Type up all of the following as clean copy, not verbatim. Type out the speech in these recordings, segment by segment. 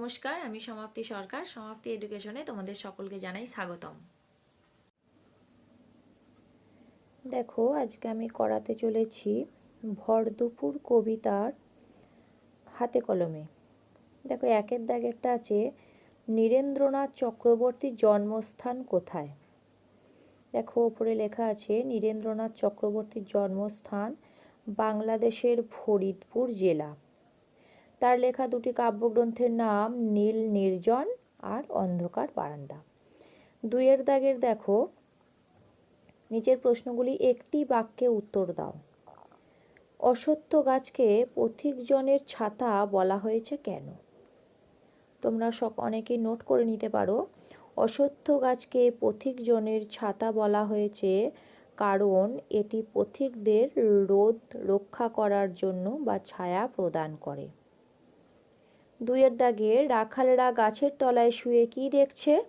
নমস্কার, আমি সমাপ্তি সরকার। সমাপ্তি এডুকেশনে তোমাদের সকলকে জানাই স্বাগতম। দেখো, আজকে আমি করাতে চলেছি ভরদুপুর কবিতার হাতে কলমে। দেখো, একের দাগেরটা আছে নীরেন্দ্রনাথ চক্রবর্তীর জন্মস্থান কোথায়। দেখো, ওপরে লেখা আছে নীরেন্দ্রনাথ চক্রবর্তীর জন্মস্থান বাংলাদেশের ফরিদপুর জেলা। তার লেখা দুটি কাব্যগ্রন্থের নাম নীল নির্জন আর অন্ধকার বারান্দা। দুইয়ের দাগের দেখো, নিচের প্রশ্নগুলি একটি বাক্যে উত্তর দাও। অশ্বত্থ গাছকে পথিকজনের ছাতা বলা হয়েছে কেন? তোমরা অনেকেই নোট করে নিতে পারো। অশ্বত্থ গাছকে পথিকজনের ছাতা বলা হয়েছে কারণ এটি পথিকদের রোদ রক্ষা করার জন্য বা ছায়া প্রদান করে। দুইয়ের দাগে রাখালেরা গাছের তলায় শুয়ে কি দেখছে?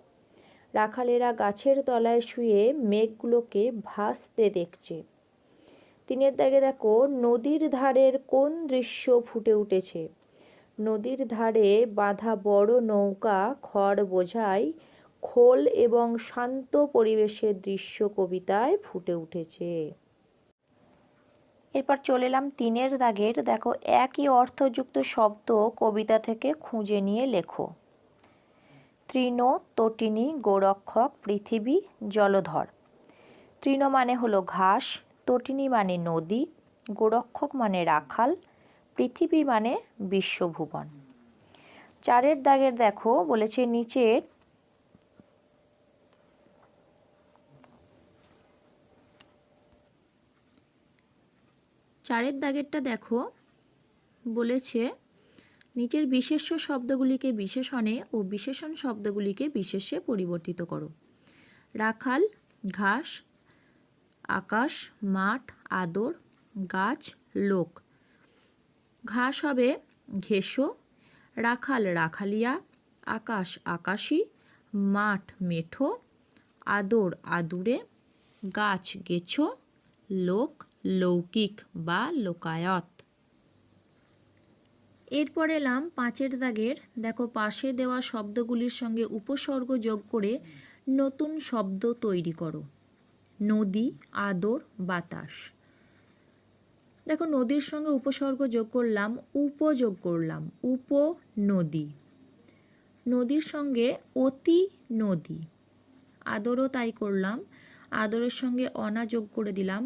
রাখালেরা গাছের তলায় শুয়ে মেঘগুলোকে ভাসতে দেখছে। তিনের দাগে দেখো, নদীর ধারের কোন দৃশ্য ফুটে উঠেছে? নদীর ধারে বাঁধা বড় নৌকা খড় বোঝাই খোল এবং শান্ত পরিবেশের দৃশ্য কবিতায় ফুটে উঠেছে। এরপর চলে এলাম তিনের দাগের। দেখো, একই অর্থযুক্ত শব্দ কবিতা থেকে খুঁজে নিয়ে লেখো। তৃণ, তটিনী, গোরক্ষক, পৃথিবী, জলধর। তৃণ মানে হলো ঘাস, তটিনী মানে নদী, গোরক্ষক মানে রাখাল, পৃথিবী মানে বিশ্বভুবন। চারের দাগের দেখো, বলেছে নিচের চারের দাগেরটা দেখো, বলেছে নিচের বিশেষ্য শব্দগুলিকে বিশেষণে ও বিশেষণ শব্দগুলিকে বিশেষ্যে পরিবর্তিত করো। রাখাল, ঘাস, আকাশ, মাঠ, আদর, গাছ, লোক। ঘাস হবে ঘেঁষো, রাখাল রাখালিয়া, আকাশ আকাশী, মাঠ মেঠো, আদর আদুরে, গাছ গেছো, লোক লৌকিক বা লোকায়ত। এরপর এলাম পাঁচের দাগের। দেখো, পাশে দেওয়া শব্দগুলির সঙ্গে উপসর্গ যোগ করে নতুন শব্দ তৈরি করো। নদী, আদর, বাতাস। দেখো, নদীর সঙ্গে উপসর্গ যোগ করলাম, উপযোগ করলাম, উপনদী। নদীর সঙ্গে অতি নদী। আদরও তাই করলাম, আদরের সঙ্গে অনা যোগ করে দিলাম,